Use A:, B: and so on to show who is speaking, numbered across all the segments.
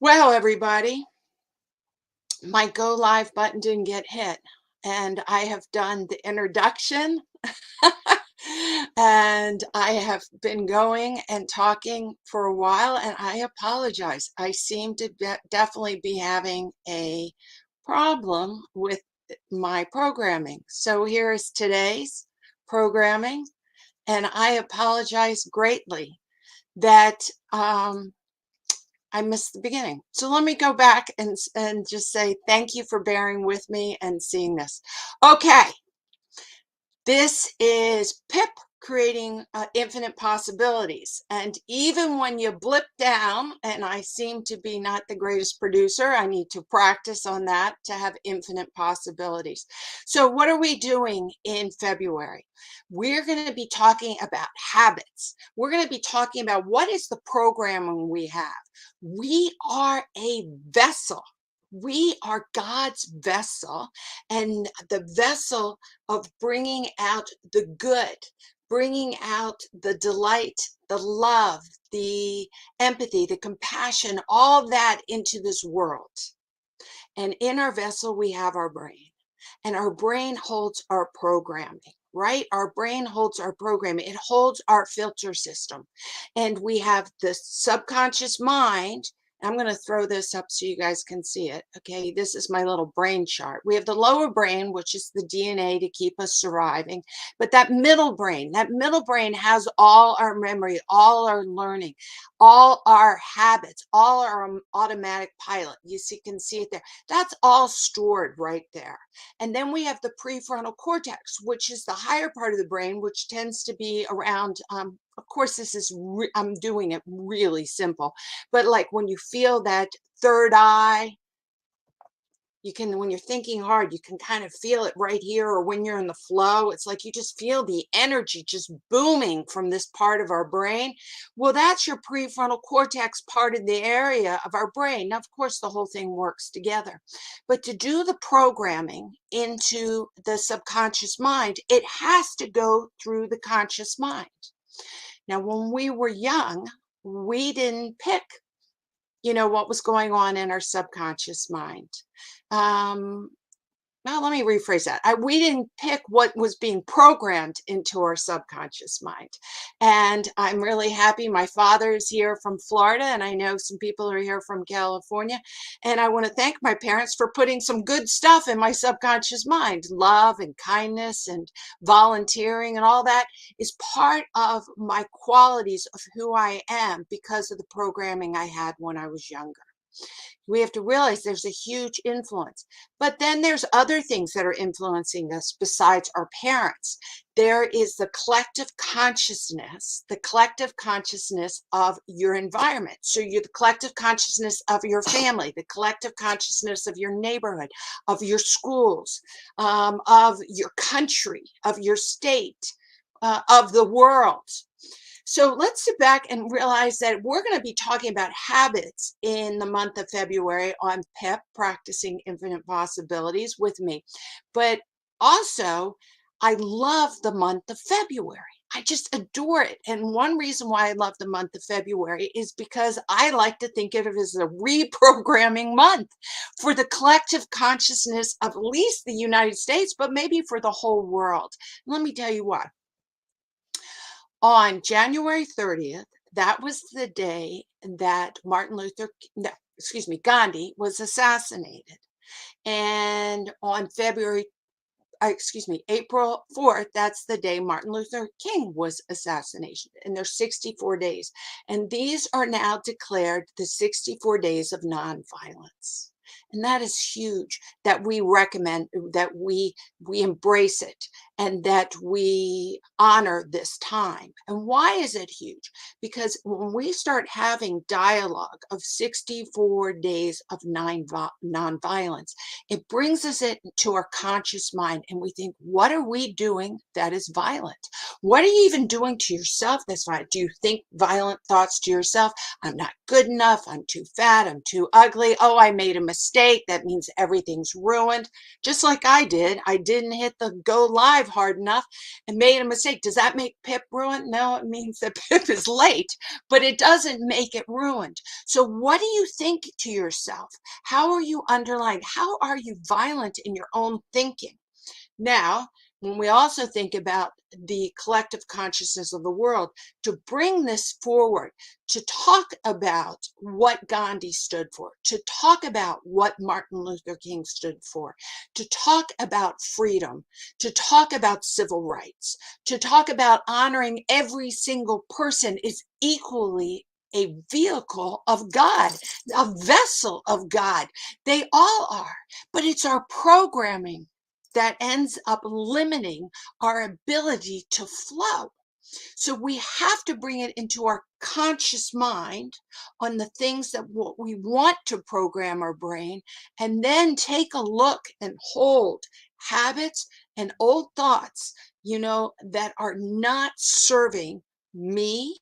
A: Well, everybody, my go live button didn't get hit, and I have done the introduction and I have been going and talking for a while, and I apologize. I seem to definitely be having a problem with my programming. So here is today's programming, and I apologize greatly that I missed the beginning. So let me go back and just say thank you for bearing with me and seeing this. Okay, this is PIP creating infinite possibilities. And even when you blip down, and I seem to be not the greatest producer, I need to practice on that to have infinite possibilities. So what are we doing in February? We're going to be talking about habits. We're going to be talking about what is the programming we have. We are a vessel. We are God's vessel, and the vessel of bringing out the good, bringing out the delight, the love, the empathy, the compassion, all that into this world. And in our vessel, we have our brain, and our brain holds our programming. Right? Our brain holds our programming. It holds our filter system. And we have the subconscious mind. I'm going to throw this up so you guys can see it. Okay, this is my little brain chart. We have the lower brain, which is the DNA to keep us surviving. But that middle brain has all our memory, all our learning, all our habits, all our automatic pilot. You can see it there. That's all stored right there. And then we have the prefrontal cortex, which is the higher part of the brain, which tends to be around, of course, this is, I'm doing it really simple, but like when you feel that third eye, you can, when you're thinking hard, you can kind of feel it right here, or when you're in the flow, it's like you just feel the energy just booming from this part of our brain. Well, that's your prefrontal cortex part of the area of our brain. Now, of course, the whole thing works together. But to do the programming into the subconscious mind, it has to go through the conscious mind. Now, when we were young, we didn't pick what was going on in our subconscious mind. Um, well, let me rephrase that. We didn't pick what was being programmed into our subconscious mind. And I'm really happy. My father is here from Florida, and I know some people are here from California. And I want to thank my parents for putting some good stuff in my subconscious mind. Love and kindness and volunteering and all that is part of my qualities of who I am because of the programming I had when I was younger. We have to realize there's a huge influence. But then there's other things that are influencing us besides our parents. There is the collective consciousness of your environment. So you're the collective consciousness of your family, the collective consciousness of your neighborhood, of your schools, of your country, of your state, of the world. So let's sit back and realize that we're going to be talking about habits in the month of February on PIP, Practicing Infinite Possibilities with me. But also, I love the month of February. I just adore it. And one reason why I love the month of February is because I like to think of it as a reprogramming month for the collective consciousness of at least the United States, but maybe for the whole world. Let me tell you what. On January 30th, that was the day that Gandhi was assassinated. And on April 4th, that's the day Martin Luther King was assassinated. And there's 64 days. And these are now declared the 64 days of nonviolence. And that is huge that we recommend, that we embrace it, and that we honor this time. And why is it huge? Because when we start having dialogue of 64 days of nonviolence, it brings us into our conscious mind, and we think, what are we doing that is violent? What are you even doing to yourself that's violent? Do you think violent thoughts to yourself? I'm not good enough. I'm too fat. I'm too ugly. Oh, I made a mistake. That means everything's ruined. Just like I did. I didn't hit the go live drive hard enough and made a mistake. Does that make PIP ruined? No, it means that PIP is late, but it doesn't make it ruined. So what do you think to yourself? How are you underlying? How are you violent in your own thinking? Now, when we also think about the collective consciousness of the world, to bring this forward, to talk about what Gandhi stood for, to talk about what Martin Luther King stood for, to talk about freedom, to talk about civil rights, to talk about honoring every single person is equally a vehicle of God, a vessel of God. They all are, but it's our programming that ends up limiting our ability to flow. So we have to bring it into our conscious mind on the things that what we want to program our brain, and then take a look and hold habits and old thoughts, that are not serving me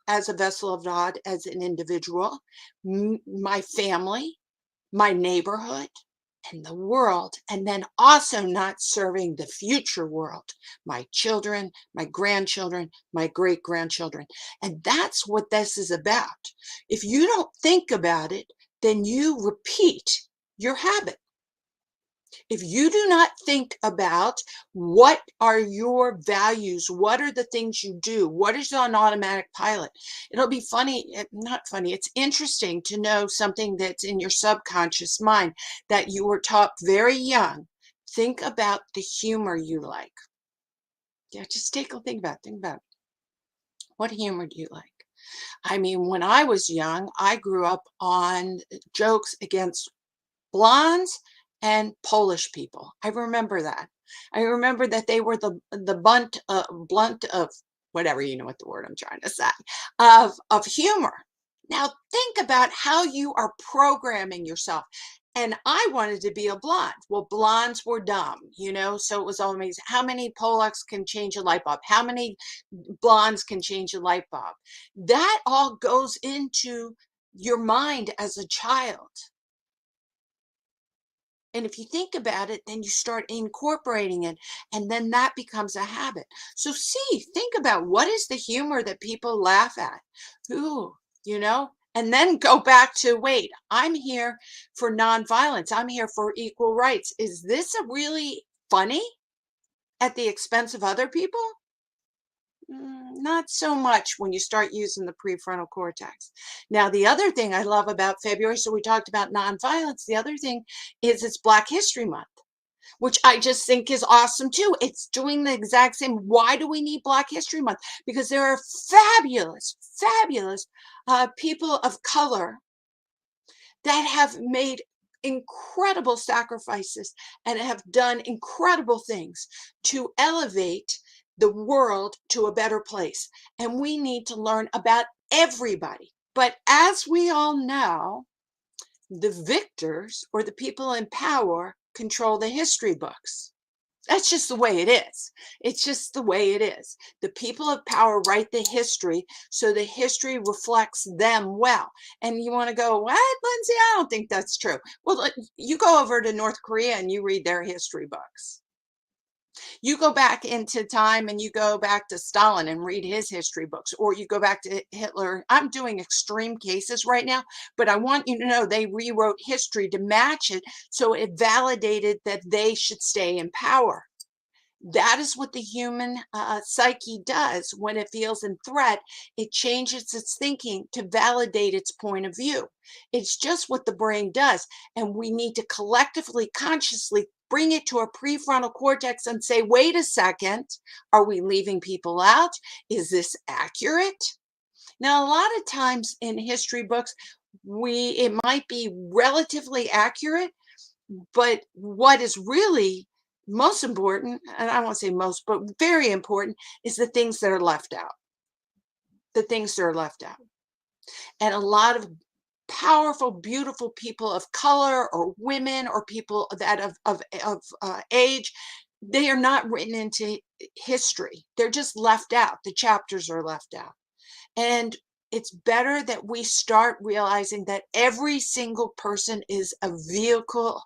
A: as a vessel of God, as an individual, my family, my neighborhood, and the world, and then also not serving the future world, my children, my grandchildren, my great grandchildren. And that's what this is about. If you don't think about it, then you repeat your habit. If you do not think about what are your values, what are the things you do, what is on automatic pilot, it'll be funny, not funny, it's interesting to know something that's in your subconscious mind that you were taught very young. Think about the humor you like. Yeah, just think about it. Think about it. What humor do you like? I mean, when I was young, I grew up on jokes against blondes and Polish people. I remember that. I remember that they were the blunt of whatever, you know what the word I'm trying to say, of humor. Now think about how you are programming yourself. And I wanted to be a blonde. Well, blondes were dumb, so it was all amazing. How many Polacks can change a light bulb? How many blondes can change a light bulb? That all goes into your mind as a child. And if you think about it, then you start incorporating it, and then that becomes a habit. So think about what is the humor that people laugh at? Ooh, and then go back to, wait, I'm here for nonviolence. I'm here for equal rights. Is this a really funny at the expense of other people? Not so much when you start using the prefrontal cortex. Now, the other thing I love about February, so we talked about nonviolence. The other thing is it's Black History Month, which I just think is awesome too. It's doing the exact same. Why do we need Black History Month? Because there are fabulous, fabulous people of color that have made incredible sacrifices and have done incredible things to elevate the world to a better place. And we need to learn about everybody. But as we all know, the victors, or the people in power, control the history books. That's just the way it is. It's just the way it is. The people of power write the history, so the history reflects them well. And you want to go, what, Lindsay? I don't think that's true. Well, you go over to North Korea and you read their history books. You go back into time and you go back to Stalin and read his history books, or you go back to Hitler. I'm doing extreme cases right now, but I want you to know they rewrote history to match it, so it validated that they should stay in power. That is what the human psyche does when it feels in threat. It changes its thinking to validate its point of view. It's just what the brain does. And we need to collectively, consciously bring it to our prefrontal cortex and say, wait a second, are we leaving people out? Is this accurate? Now, a lot of times in history books, it might be relatively accurate, but what is really most important, and I won't say most, but very important, is the things that are left out. The things that are left out. And a lot of powerful, beautiful people of color, or women, or people that of age, they are not written into history. They're just left out. The chapters are left out. And it's better that we start realizing that every single person is a vehicle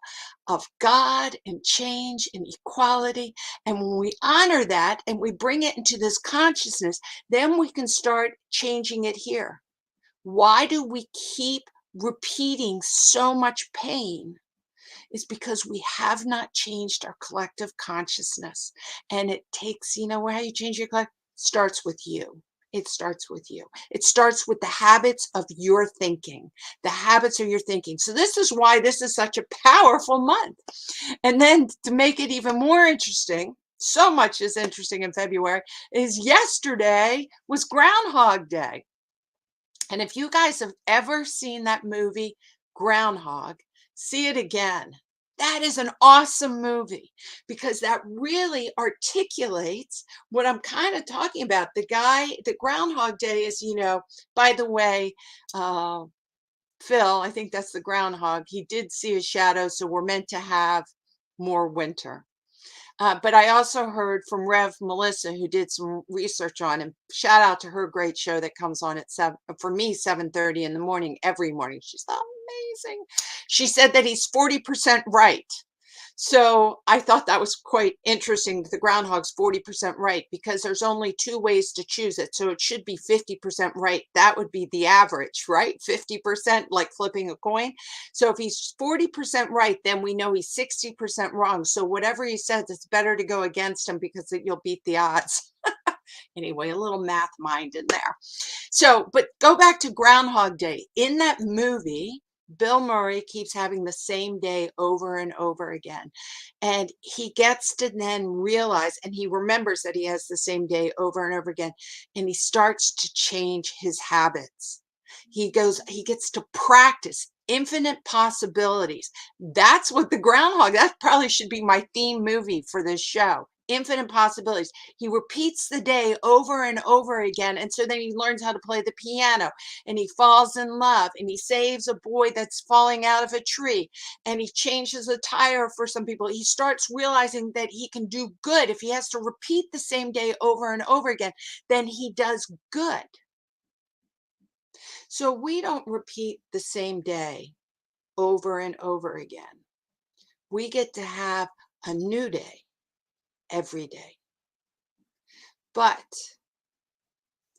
A: of God and change and equality. And when we honor that and we bring it into this consciousness, then we can start changing it here. Why do we keep repeating so much pain? Is because we have not changed our collective consciousness. And it takes, how you change your collective starts with you. It starts with you. It starts with the habits of your thinking, the habits of your thinking. So this is why this is such a powerful month. And then to make it even more interesting, so much is interesting in February, is yesterday was Groundhog Day. And if you guys have ever seen that movie, Groundhog, see it again. That is an awesome movie because that really articulates what I'm kind of talking about. The Groundhog Day is, by the way, Phil, I think that's the groundhog. He did see a shadow, so we're meant to have more winter. But I also heard from Rev Melissa, who did some research on him. Shout out to her great show that comes on at 7:30 in the morning, every morning. She's amazing. She said that he's 40% right. So I thought that was quite interesting. The groundhog's 40% right because there's only two ways to choose it. So it should be 50% right. That would be the average, right? 50%, like flipping a coin. So if he's 40% right, then we know he's 60% wrong. So whatever he says, it's better to go against him because you'll beat the odds. Anyway, a little math mind in there. So, but go back to Groundhog Day. In that movie, Bill Murray keeps having the same day over and over again. And he gets to then realize, and he remembers that he has the same day over and over again. And he starts to change his habits. He gets to practice infinite possibilities. That's what the groundhog, that probably should be my theme movie for this show. Infinite possibilities. He repeats the day over and over again. And so then he learns how to play the piano and he falls in love and he saves a boy that's falling out of a tree and he changes a tire for some people. He starts realizing that he can do good. If he has to repeat the same day over and over again, then he does good. So we don't repeat the same day over and over again. We get to have a new day every day. But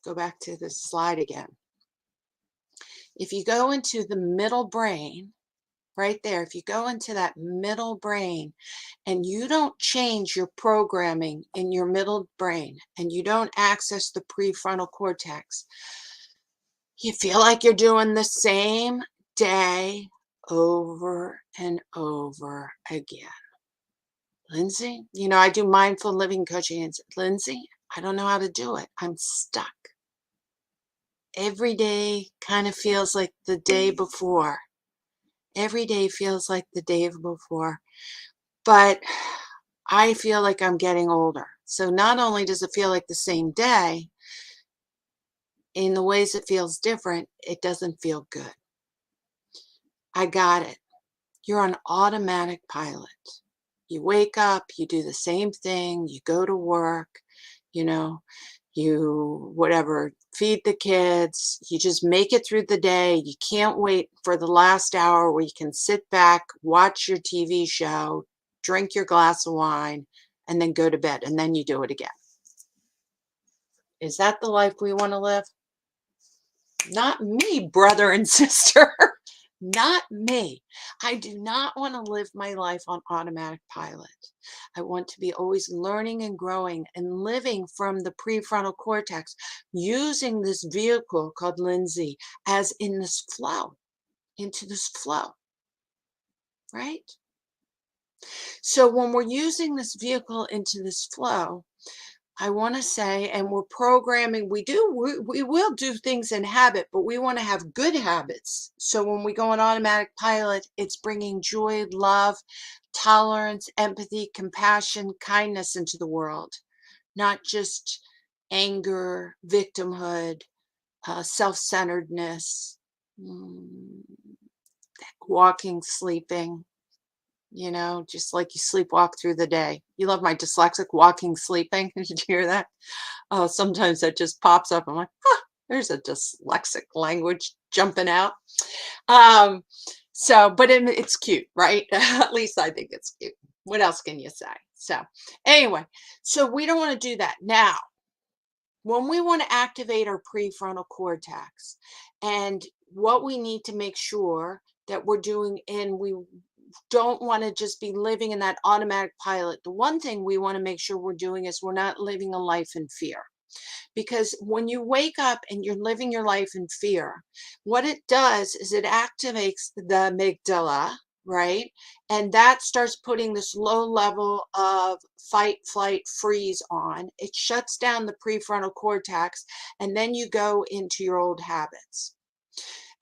A: go back to this slide again. If you go into the middle brain, right there, if you go into that middle brain and you don't change your programming in your middle brain and you don't access the prefrontal cortex, you feel like you're doing the same day over and over again. Lindsay, I do mindful living coaching. And Lindsay, I don't know how to do it. I'm stuck. Every day kind of feels like the day before. Every day feels like the day before. But I feel like I'm getting older. So not only does it feel like the same day, in the ways it feels different, it doesn't feel good. I got it. You're on automatic pilot. You wake up, you do the same thing, you go to work, you whatever, feed the kids, you just make it through the day. You can't wait for the last hour where you can sit back, watch your TV show, drink your glass of wine, and then go to bed, and then you do it again. Is that the life we want to live? Not me, brother and sister. Not me. I do not want to live my life on automatic pilot. I want to be always learning and growing and living from the prefrontal cortex, using this vehicle called Lindsay as in this flow, into this flow, right? So when we're using this vehicle into this flow, I want to say, and we're programming, we will do things in habit, but we want to have good habits. So when we go on automatic pilot, it's bringing joy, love, tolerance, empathy, compassion, kindness into the world, not just anger, victimhood, self-centeredness, walking, sleeping. Just like you sleepwalk through the day. You love my dyslexic walking, sleeping. Did you hear that? Oh, sometimes that just pops up. I'm like, There's a dyslexic language jumping out. Um, but it's cute, right? At least I think it's cute. What else can you say? So, anyway, so we don't want to do that. Now, when we want to activate our prefrontal cortex, and what we need to make sure that we're doing, and we don't want to just be living in that automatic pilot. The one thing we want to make sure we're doing is we're not living a life in fear. Because when you wake up and you're living your life in fear, what it does is it activates the amygdala, right? And that starts putting this low level of fight, flight, freeze on. It shuts down the prefrontal cortex, and then you go into your old habits.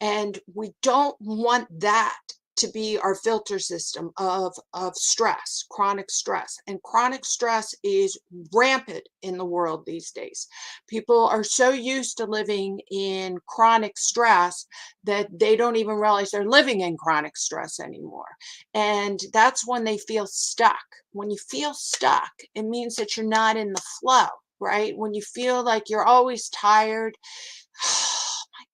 A: And we don't want that to be our filter system of stress, chronic stress. And chronic stress is rampant in the world these days. People are so used to living in chronic stress that they don't even realize they're living in chronic stress anymore. And that's when they feel stuck. When you feel stuck, it means that you're not in the flow, right? When you feel like you're always tired,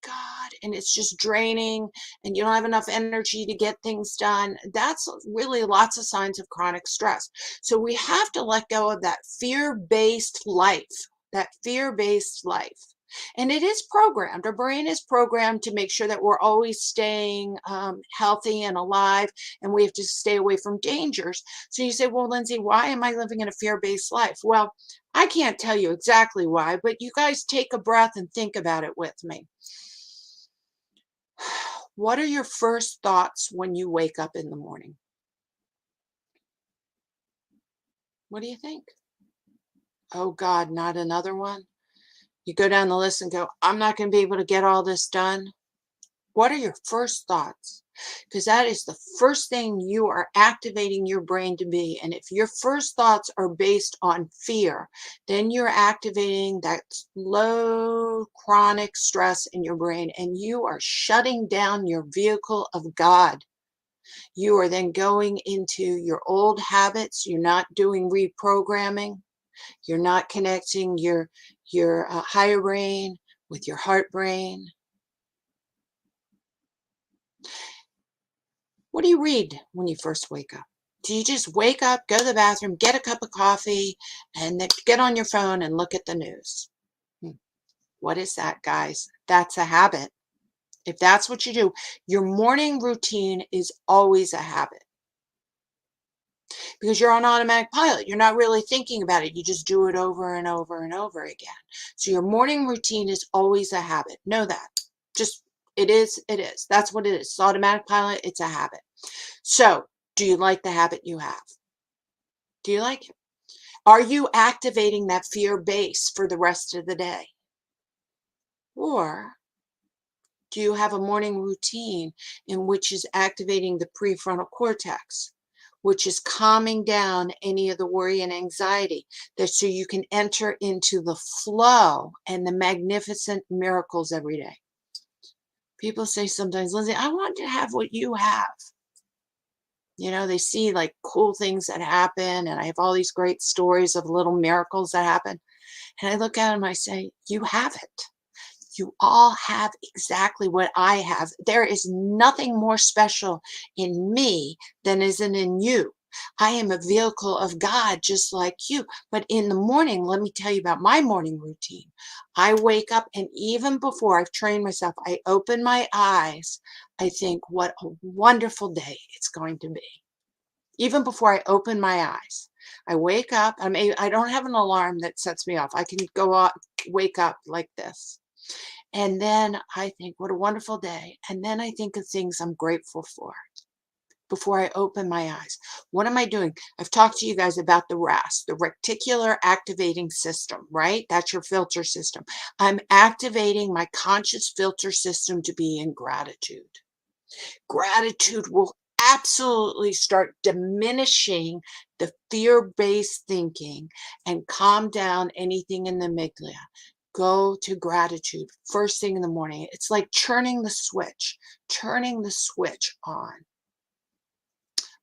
A: God, and it's just draining and you don't have enough energy to get things done. That's really lots of signs of chronic stress. So we have to let go of that fear-based life, that fear-based life. And it is programmed. Our brain is programmed to make sure that we're always staying healthy and alive, and we have to stay away from dangers. So you say, well, Lindsay, why am I living in a fear-based life? Well, I can't tell you exactly why, but you guys take a breath and think about it with me. What are your first thoughts when you wake up in the morning? What do you think? Oh God, not another one? You go down the list and go, I'm not going to be able to get all this done. What are your first thoughts? Because that is the first thing you are activating your brain to be. And if your first thoughts are based on fear, then you're activating that low chronic stress in your brain, and you are shutting down your vehicle of God. You are then going into your old habits. You're not doing reprogramming. You're not connecting your higher brain with your heart brain. What do you read when you first wake up? Do you just wake up, go to the bathroom, get a cup of coffee, and then get on your phone and look at the news? What is that, guys? That's a habit. If that's what you do, your morning routine is always a habit because you're on automatic pilot. You're not really thinking about it. You just do it over and over and over again. So your morning routine is always a habit. Know that. Just it is. That's what it is. It's automatic pilot. It's a habit. So do you like the habit you have? Do you like it? Are you activating that fear base for the rest of the day? Or do you have a morning routine in which is activating the prefrontal cortex, which is calming down any of the worry and anxiety, that so you can enter into the flow and the magnificent miracles every day? People say sometimes, Lindsay, I want to have what you have. You know, they see like cool things that happen, and I have all these great stories of little miracles that happen. And I look at them, I say, you have it. You all have exactly what I have. There is nothing more special in me than isn't in you. I am a vehicle of God just like you. But in the morning, let me tell you about my morning routine. I wake up, and even before I've trained myself, I open my eyes. I think, what a wonderful day it's going to be. Even before I open my eyes, I wake up. I don't have an alarm that sets me off. I can go out, wake up like this. And then I think, what a wonderful day. And then I think of things I'm grateful for before I open my eyes. What am I doing? I've talked to you guys about the RAS, the reticular activating system, right? That's your filter system. I'm activating my conscious filter system to be in gratitude. Gratitude will absolutely start diminishing the fear-based thinking and calm down anything in the amygdala. Go to gratitude first thing in the morning. It's like turning the switch on.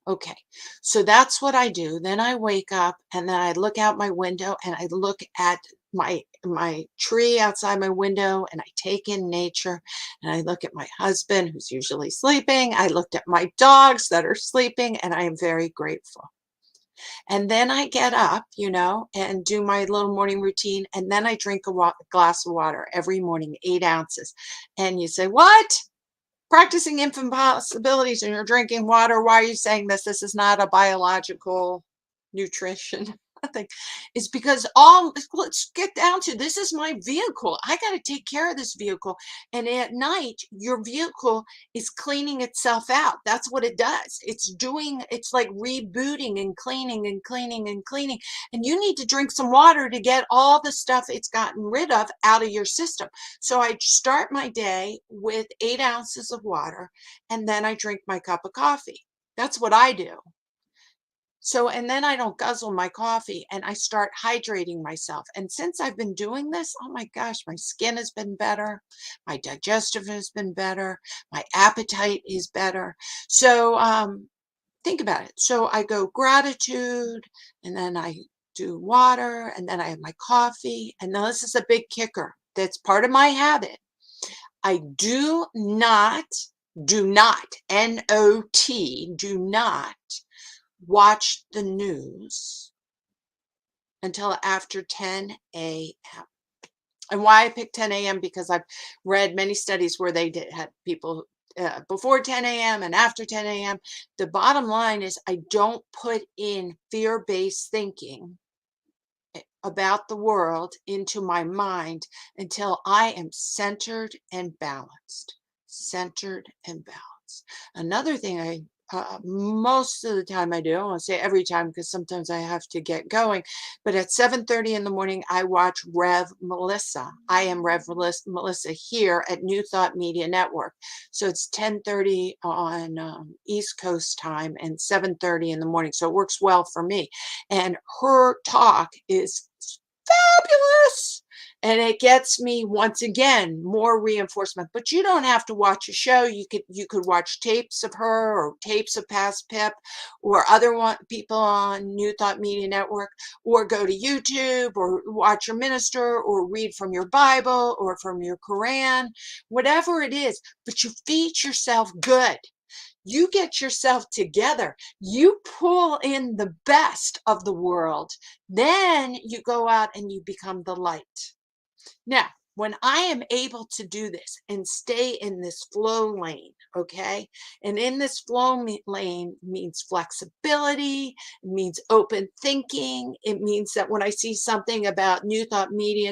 A: Okay, so that's what I do. Then I wake up, and then I look out my window and I look at my tree outside my window, and I take in nature, and I look at my husband who's usually sleeping. I looked at my dogs that are sleeping, and I am very grateful. And then I get up, and do my little morning routine, and then I drink a glass of water every morning, 8 ounces. And you say, what? Practicing infant possibilities and you're drinking water. Why are you saying this? This is not a biological nutrition thing. It's because let's get down to this is my vehicle. I got to take care of this vehicle. And at night, your vehicle is cleaning itself out. That's what it does. It's like rebooting and cleaning and cleaning and cleaning. And you need to drink some water to get all the stuff it's gotten rid of out of your system. So I start my day with 8 ounces of water, and then I drink my cup of coffee. That's what I do. So, and then I don't guzzle my coffee and I start hydrating myself. And since I've been doing this, oh my gosh, my skin has been better. My digestive has been better. My appetite is better. So, think about it. So I go gratitude, and then I do water, and then I have my coffee. And now this is a big kicker. That's part of my habit. I do not, N-O-T, do not watch the news until after 10 a.m. And why I picked 10 a.m. because I've read many studies where they had people before 10 a.m. and after 10 a.m. The bottom line is I don't put in fear-based thinking about the world into my mind until I am centered and balanced. Centered and balanced. Another thing most of the time I do, I won't say every time because sometimes I have to get going, but at 7:30 in the morning, I watch Rev Melissa. I am Rev Melissa here at New Thought Media Network. So it's 10:30 on East Coast time and 7:30 in the morning. So it works well for me. And her talk is fabulous. And it gets me once again more reinforcement. But you don't have to watch a show. You could watch tapes of her or tapes of past PIP or other people on New Thought Media Network, or go to YouTube or watch your minister or read from your Bible or from your Quran, whatever it is. But you feed yourself good. You get yourself together. You pull in the best of the world. Then you go out and you become the light. Now, when I am able to do this and stay in this flow lane, okay? And in this flow lane means flexibility, it means open thinking. It means that when I see something about New Thought Media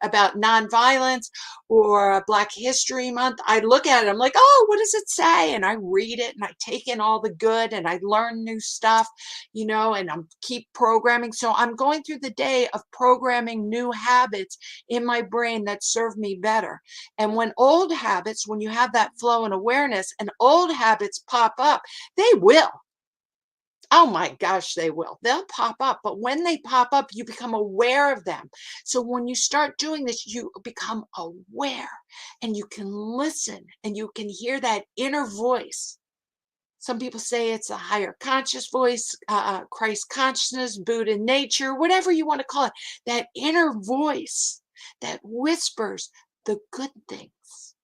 A: about nonviolence or Black History Month, I look at it, I'm like, oh, what does it say? And I read it and I take in all the good and I learn new stuff, and I'm keep programming. So I'm going through the day of programming new habits in my brain that serve me better. And when you have that flow and awareness, and old habits pop up, they will. Oh my gosh, they will. They'll pop up. But when they pop up, you become aware of them. So when you start doing this, you become aware and you can listen and you can hear that inner voice. Some people say it's a higher conscious voice, Christ consciousness, Buddha nature, whatever you want to call it. That inner voice that whispers the good things,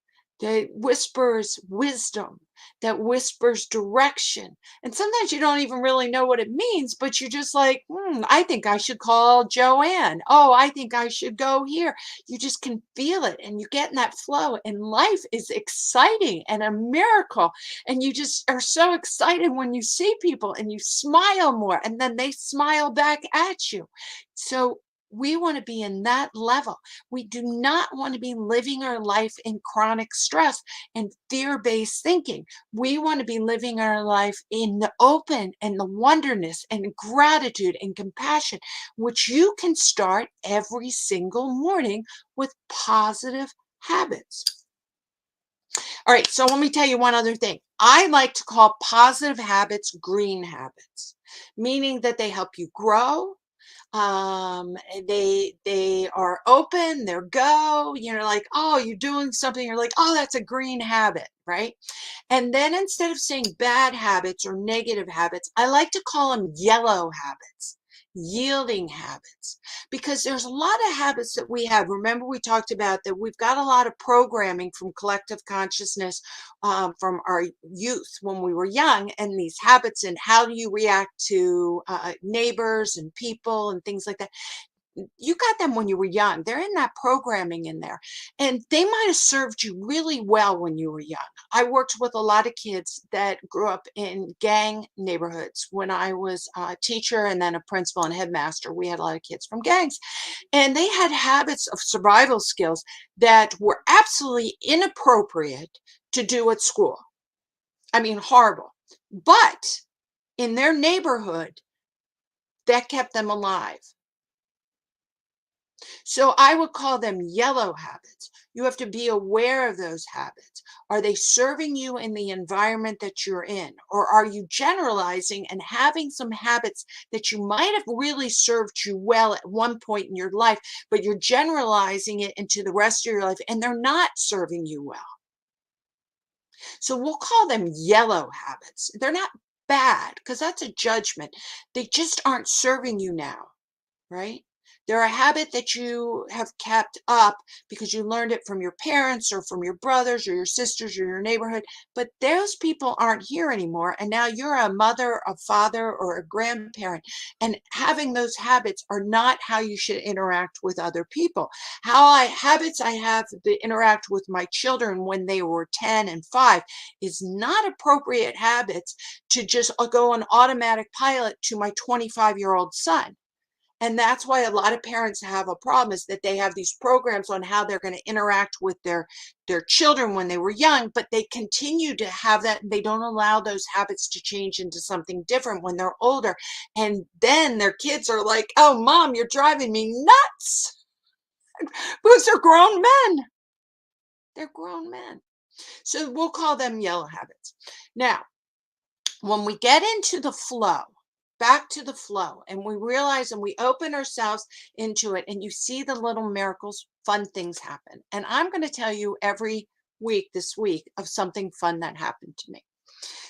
A: that whispers wisdom, that whispers direction. And sometimes you don't even really know what it means, but you're just like, I think I should call Joanne. Oh, I think I should go here. You just can feel it and you get in that flow, and life is exciting and a miracle. And you just are so excited when you see people and you smile more, and then they smile back at you. So we want to be in that level. We do not want to be living our life in chronic stress and fear-based thinking. We want to be living our life in the open and the wonderness and gratitude and compassion, which you can start every single morning with positive habits. All right, so let me tell you one other thing. I like to call positive habits green habits, meaning that they help you grow. They are open, they're go, like, oh, you're doing something, you're like, oh, that's a green habit, right? And then instead of saying bad habits or negative habits, I like to call them yellow habits. yielding habits, because there's a lot of habits that we have. Remember, we talked about that we've got a lot of programming from collective consciousness, from our youth when we were young, and these habits and how do you react to neighbors and people and things like that. You got them when you were young. They're in that programming in there. And they might have served you really well when you were young. I worked with a lot of kids that grew up in gang neighborhoods when I was a teacher and then a principal and headmaster. We had a lot of kids from gangs, and they had habits of survival skills that were absolutely inappropriate to do at school. I mean, horrible. But in their neighborhood, that kept them alive. So I would call them yellow habits. You have to be aware of those habits. Are they serving you in the environment that you're in? Or are you generalizing and having some habits that you might have really served you well at one point in your life, but you're generalizing it into the rest of your life and they're not serving you well? So we'll call them yellow habits. They're not bad because that's a judgment. They just aren't serving you now, right? They're a habit that you have kept up because you learned it from your parents or from your brothers or your sisters or your neighborhood, but those people aren't here anymore. And now you're a mother, a father, or a grandparent. And having those habits are not how you should interact with other people. Habits I have to interact with my children when they were 10 and 5 is not appropriate habits to just go on automatic pilot to my 25-year-old son. And that's why a lot of parents have a problem, is that they have these programs on how they're going to interact with their children when they were young, but they continue to have that. They don't allow those habits to change into something different when they're older. And then their kids are like, oh, mom, you're driving me nuts. Because they're grown men. They're grown men. So we'll call them yellow habits. Now, when we get into the flow, back to the flow, and we realize and we open ourselves into it, and you see the little miracles, fun things happen. And I'm going to tell you every week this week of something fun that happened to me.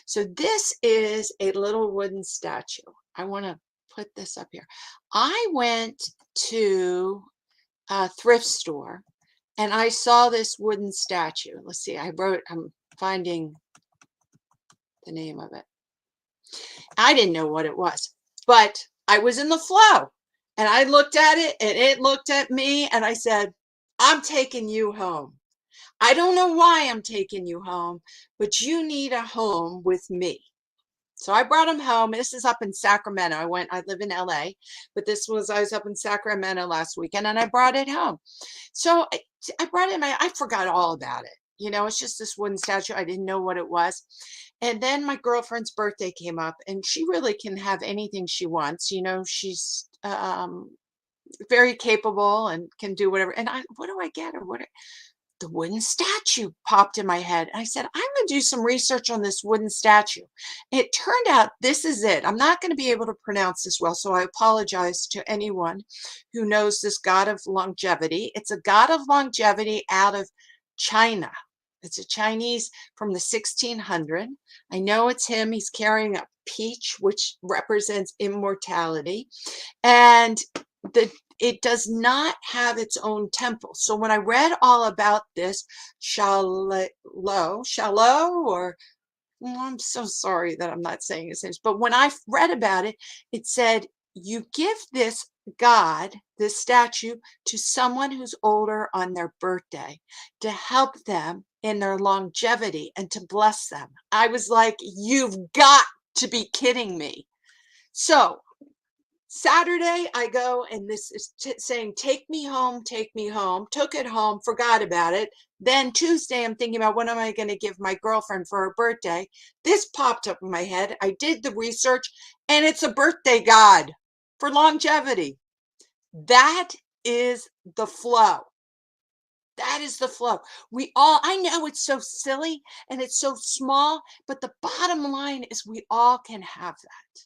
A: So this is a little wooden statue. I want to put this up here. I went to a thrift store and I saw this wooden statue. Let's see, I'm finding the name of it. I didn't know what it was, but I was in the flow and I looked at it and it looked at me and I said, I'm taking you home. I don't know why I'm taking you home, but you need a home with me. So I brought him home. This is up in Sacramento. I live in LA, but I was up in Sacramento last weekend and I brought it home. So I brought it and I forgot all about it. You know, it's just this wooden statue. I didn't know what it was. And then my girlfriend's birthday came up and she really can have anything she wants. You know, she's very capable and can do whatever. And what do I get her? The wooden statue popped in my head. I said, I'm going to do some research on this wooden statue. It turned out this is it. I'm not going to be able to pronounce this well, so I apologize to anyone who knows this god of longevity. It's a god of longevity out of China. It's a Chinese from the 1600. I know it's him. He's carrying a peach, which represents immortality. And it does not have its own temple. So when I read all about this, Shallow, or I'm so sorry that I'm not saying his names, but when I read about it, it said you give this god, this statue, to someone who's older on their birthday to help them in their longevity and to bless them. I was like, you've got to be kidding me. So Saturday, I go and this is saying, take me home, take me home. Took it home, forgot about it. Then Tuesday, I'm thinking about what am I going to give my girlfriend for her birthday? This popped up in my head. I did the research and it's a birthday god for longevity. That is the flow. That is the flow. I know it's so silly and it's so small, but the bottom line is we all can have that.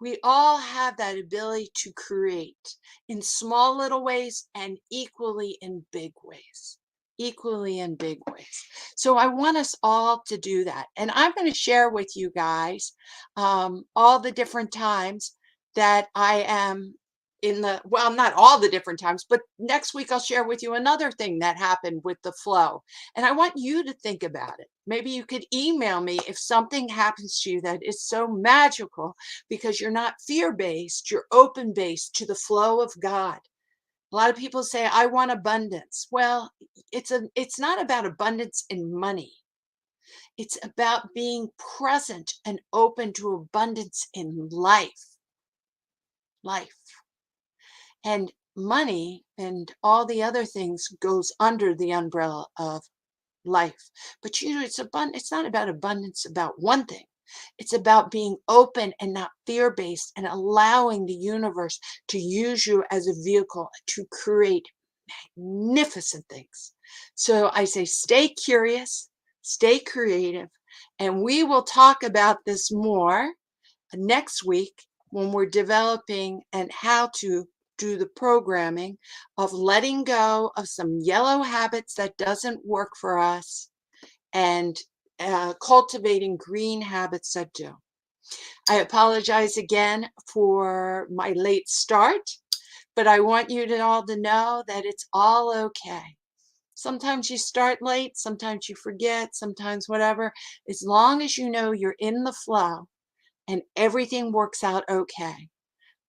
A: We all have that ability to create in small little ways and equally in big ways. Equally in big ways. So I want us all to do that. And I'm going to share with you guys all the different times that I am well, not all the different times, but next week I'll share with you another thing that happened with the flow. And I want you to think about it. Maybe you could email me if something happens to you that is so magical because you're not fear-based, you're open-based to the flow of God. A lot of people say, I want abundance. Well, it's not about abundance in money. It's about being present and open to abundance in life. And money and all the other things goes under the umbrella of life. But it's not about abundance about one thing. It's about being open and not fear-based and allowing the universe to use you as a vehicle to create magnificent things. So I say, stay curious, stay creative, and we will talk about this more next week when we're developing and how to do the programming of letting go of some yellow habits that doesn't work for us and cultivating green habits that do. I apologize again for my late start, but I want you to all to know that it's all okay. Sometimes you start late, sometimes you forget, sometimes whatever. As long as you know you're in the flow and everything works out okay.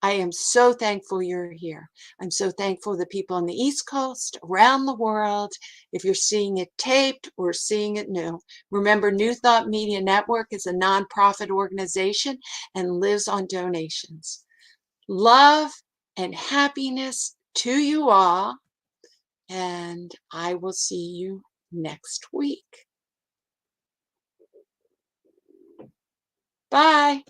A: I am so thankful you're here. I'm so thankful the people on the East Coast, around the world, if you're seeing it taped or seeing it new. Remember, New Thought Media Network is a nonprofit organization and lives on donations. Love and happiness to you all, and I will see you next week. Bye.